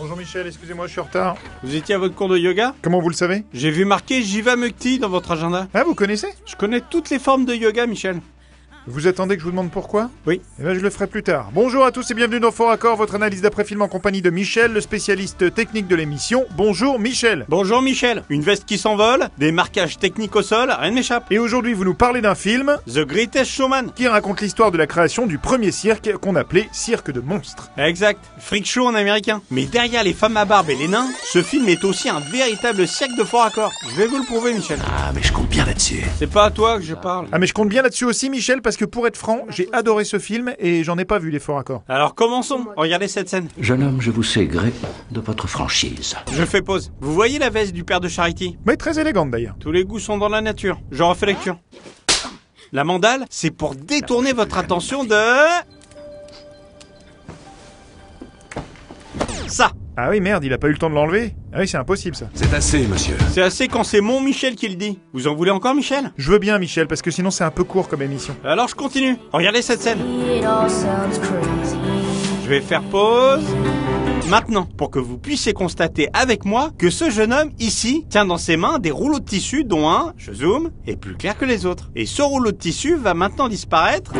Bonjour Michel, excusez-moi, je suis en retard. Vous étiez à votre cours de yoga? Comment vous le savez? J'ai vu marqué Jiva Mukti dans votre agenda. Ah, vous connaissez? Je connais toutes les formes de yoga, Michel. Vous attendez que je vous demande pourquoi? Oui. Eh bien, je le ferai plus tard. Bonjour à tous et bienvenue dans Fort Accord, votre analyse d'après-film en compagnie de Michel, le spécialiste technique de l'émission. Bonjour Michel. Bonjour Michel. Une veste qui s'envole, des marquages techniques au sol, rien ne m'échappe. Et aujourd'hui, vous nous parlez d'un film The Greatest Showman. qui raconte l'histoire de la création du premier cirque qu'on appelait Cirque de Monstres. Exact. Freak show en américain. Mais derrière les femmes à barbe et les nains, ce film est aussi un véritable cirque de Fort Accord. Je vais vous le prouver, Michel. Ah, mais je compte bien là-dessus. C'est pas à toi que je parle. Ah mais je compte bien là-dessus aussi Michel, parce que pour être franc, j'ai adoré ce film et j'en ai pas vu les Forts Accords. Alors commençons. Regardez cette scène. Jeune homme, je vous sais gré de votre franchise. Je fais pause. Vous voyez la veste du père de Charity? Mais très élégante d'ailleurs. Tous les goûts sont dans la nature. Je refais lecture. La mandale, c'est pour détourner votre attention de... ça. Ah oui merde, il a pas eu le temps de l'enlever. Ah oui, c'est impossible ça. C'est assez, monsieur. C'est assez quand c'est mon Michel qui le dit. Vous en voulez encore, Michel? Je veux bien Michel, parce que sinon c'est un peu court comme émission. Alors je continue. Regardez cette scène. It all sounds crazy. Je vais faire pause. Maintenant, pour que vous puissiez constater avec moi que ce jeune homme ici tient dans ses mains des rouleaux de tissu dont un, je zoome, est plus clair que les autres. Et ce rouleau de tissu va maintenant disparaître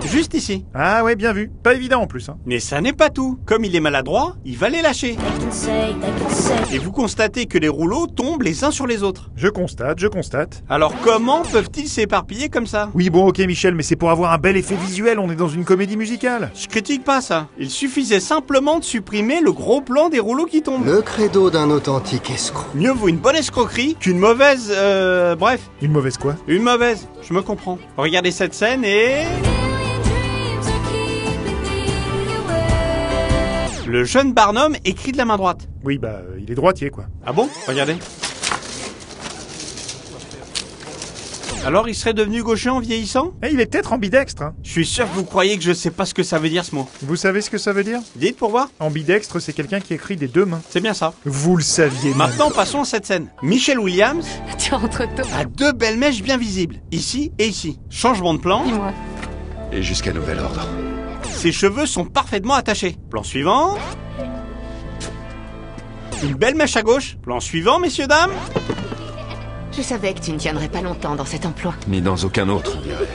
juste ici. Ah ouais, bien vu. Pas évident en plus. Hein. Mais ça n'est pas tout. Comme il est maladroit, il va les lâcher. They can say. Et vous constatez que les rouleaux tombent les uns sur les autres. Je constate. Alors comment peuvent-ils s'éparpiller comme ça? Oui bon ok Michel, mais c'est pour avoir un bel effet visuel, on est dans une comédie musicale. Je critique pas ça. Il suffisait simplement de supprimer le gros plan des rouleaux qui tombent. Le credo d'un authentique escroc. Mieux vaut une bonne escroquerie qu'une mauvaise... bref, Une mauvaise quoi? une mauvaise. Je me comprends. Regardez cette scène et... le jeune Barnum écrit de la main droite. Oui bah il est droitier quoi. Ah bon? Regardez. Alors il serait devenu gaucher en vieillissant? Eh, il est peut-être ambidextre hein. Je suis sûr que vous croyez que je sais pas ce que ça veut dire ce mot. Vous savez ce que ça veut dire? Dites pour voir. Ambidextre c'est quelqu'un qui écrit des deux mains. C'est bien ça. Vous le saviez. Maintenant passons à cette scène. Michelle Williams Tu rentres tôt. a deux belles mèches bien visibles. Ici et ici. Changement de plan. Dis-moi. Et jusqu'à nouvel ordre. Ses cheveux sont parfaitement attachés. Plan suivant. Une belle mèche à gauche. Plan suivant, messieurs, dames. Je savais que tu ne tiendrais pas longtemps dans cet emploi. Ni dans aucun autre, on dirait.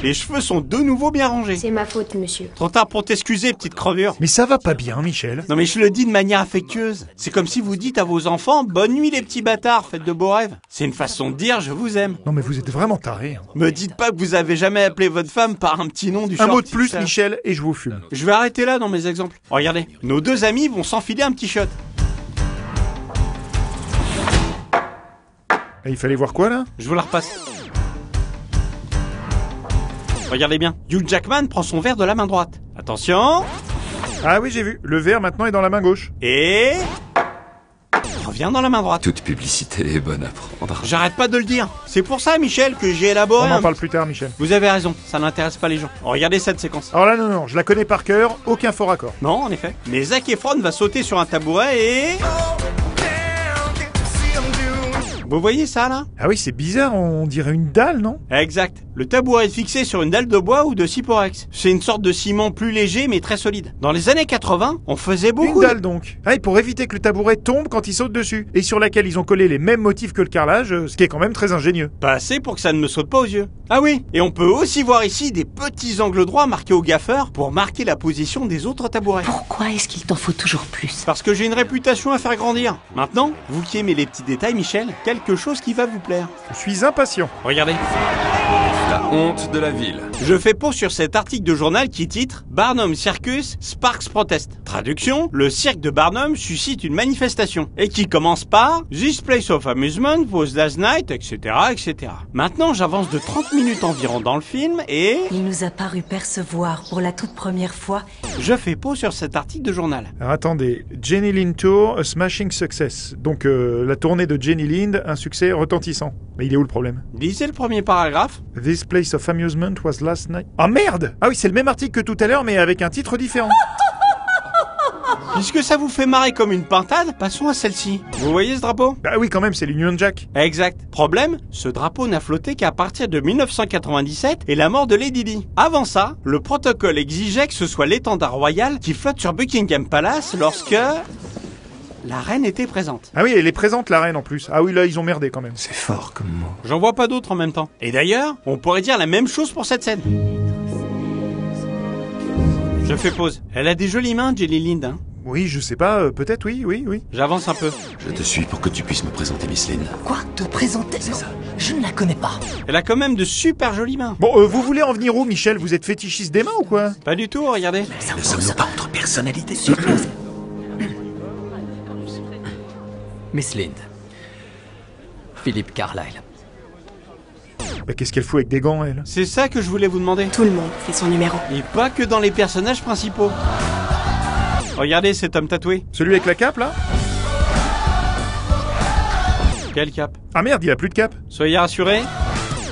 Les cheveux sont de nouveau bien rangés. C'est ma faute, monsieur. Trop tard pour t'excuser, petite crevure. Mais ça va pas bien Michel. Non mais je le dis de manière affectueuse. C'est comme si vous dites à vos enfants « Bonne nuit les petits bâtards, faites de beaux rêves ». C'est une façon de dire « Je vous aime Non mais vous êtes vraiment taré. Hein. ». Me dites pas que vous avez jamais appelé votre femme par un petit nom du Un short mot de plus XL. Michel et je vous fume. Je vais arrêter là dans mes exemples. Regardez, nos deux amis vont s'enfiler un petit shot. Et il fallait voir quoi là? Je vous la repasse. Regardez bien, Hugh Jackman prend son verre de la main droite. Attention, Ah oui j'ai vu, le verre maintenant est dans la main gauche. et... revient dans la main droite. Toute publicité est bonne à prendre. J'arrête pas de le dire. C'est pour ça, Michel, que j'ai élaboré On en un... parle plus tard Michel. Vous avez raison, ça n'intéresse pas les gens. Regardez cette séquence. Alors là non, je la connais par cœur, aucun fort accord. Non, en effet. Mais Zac Efron va sauter sur un tabouret et... vous voyez ça, là? Ah oui c'est bizarre, on dirait une dalle non? Exact. Le tabouret est fixé sur une dalle de bois ou de cyporex. C'est une sorte de ciment plus léger mais très solide. Dans les années 80, on faisait beaucoup... Une dalle donc. Ah et pour éviter que le tabouret tombe quand il saute dessus. Et sur laquelle ils ont collé les mêmes motifs que le carrelage, ce qui est quand même très ingénieux. Pas assez pour que ça ne me saute pas aux yeux. Ah oui, et on peut aussi voir ici des petits angles droits marqués au gaffeur pour marquer la position des autres tabourets. Pourquoi est-ce qu'il t'en faut toujours plus? Parce que j'ai une réputation à faire grandir. Maintenant, vous qui aimez les petits détails, Michel, quelque chose qui va vous plaire. Je suis impatient. Regardez. La honte de la ville. Je fais pause sur cet article de journal qui titre Barnum Circus Sparks Protest. Traduction, le cirque de Barnum suscite une manifestation. Et qui commence par This place of amusement was last night, etc., etc. Maintenant, j'avance de 30 minutes environ dans le film et... Il nous a paru percevoir pour la toute première fois. je fais pause sur cet article de journal. Alors attendez, Jenny Lind Tour, a smashing success. Donc la tournée de Jenny Lind, un succès retentissant. Mais il est où le problème? Lisez le premier paragraphe. This place of amusement was last night... Ah merde! Ah oui, c'est le même article que tout à l'heure, mais avec un titre différent. Puisque ça vous fait marrer comme une pintade, passons à celle-ci. Vous voyez ce drapeau? Bah oui, quand même, c'est l'Union Jack. Exact. Problème, ce drapeau n'a flotté qu'à partir de 1997 et la mort de Lady Di. Avant ça, le protocole exigeait que ce soit l'étendard royal qui flotte sur Buckingham Palace lorsque... la reine était présente. Ah oui, elle est présente, la reine, en plus. Ah oui, là, ils ont merdé, quand même. C'est fort comme mot. J'en vois pas d'autres en même temps. Et d'ailleurs, on pourrait dire la même chose pour cette scène. Je fais pause. Elle a des jolies mains, Jenny Lind, hein. Oui, je sais pas, peut-être, oui. J'avance un peu. Je te suis pour que tu puisses me présenter Miss Lind. Quoi? Te présenter? C'est ça. Je ne la connais pas. Elle a quand même de super jolies mains. Bon, vous voulez en venir où, Michel? Vous êtes fétichiste des mains ou quoi? Pas du tout, regardez. Ça Ne pose sommes-nous pas entre personnalités. Suppose. Miss Lind. Philippe Carlyle. Bah, qu'est-ce qu'elle fout avec des gants, elle? C'est ça que je voulais vous demander. Tout le monde fait son numéro. Et pas que dans les personnages principaux. Regardez cet homme tatoué. Celui avec la cape, là? Quel cap? Ah merde, il a plus de cape. Soyez rassurés,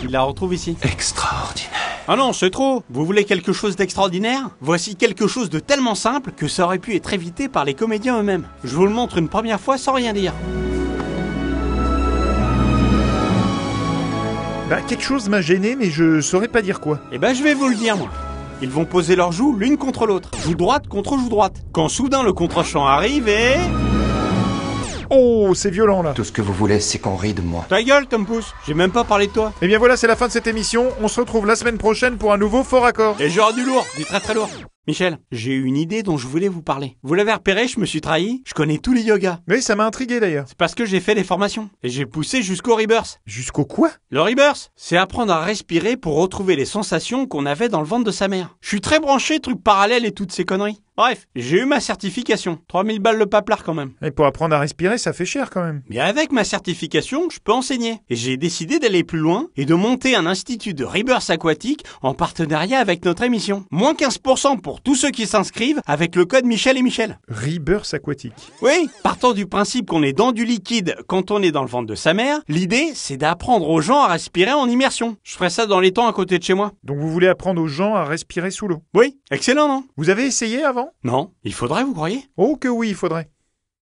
il la retrouve ici. Extraordinaire. Ah non, c'est trop. Vous voulez quelque chose d'extraordinaire? Voici quelque chose de tellement simple que ça aurait pu être évité par les comédiens eux-mêmes. Je vous le montre une première fois sans rien dire. Bah, quelque chose m'a gêné, mais je saurais pas dire quoi. Eh ben, je vais vous le dire, moi. Ils vont poser leurs joues l'une contre l'autre. Joue droite contre joue droite. Quand soudain le contre-champ arrive et... Oh, c'est violent, là. Tout ce que vous voulez, c'est qu'on rie de moi. Ta gueule, Tom Pouce. J'ai même pas parlé de toi. Eh bien voilà, c'est la fin de cette émission. On se retrouve la semaine prochaine pour un nouveau Fort Accord. Et j'aurai du lourd, du très très lourd. Michel, j'ai eu une idée dont je voulais vous parler. Vous l'avez repéré, je me suis trahi. Je connais tous les yogas. Oui, ça m'a intrigué d'ailleurs. C'est parce que j'ai fait des formations. Et j'ai poussé jusqu'au rebirth. Jusqu'au quoi? Le rebirth, c'est apprendre à respirer pour retrouver les sensations qu'on avait dans le ventre de sa mère. Je suis très branché, trucs parallèles et toutes ces conneries. Bref, j'ai eu ma certification. 3000 balles le paplard quand même. Et pour apprendre à respirer, ça fait cher quand même. Mais avec ma certification, je peux enseigner. Et j'ai décidé d'aller plus loin et de monter un institut de rebirth aquatique en partenariat avec notre émission. Moins 15% pour tous ceux qui s'inscrivent avec le code Michel et Michel. Rebirth aquatique. Oui, partant du principe qu'on est dans du liquide quand on est dans le ventre de sa mère, l'idée c'est d'apprendre aux gens à respirer en immersion. Je ferai ça dans les temps à côté de chez moi. Donc vous voulez apprendre aux gens à respirer sous l'eau. Oui, excellent non? Vous avez essayé avant? Non, il faudrait, vous croyez? Oh que oui, il faudrait.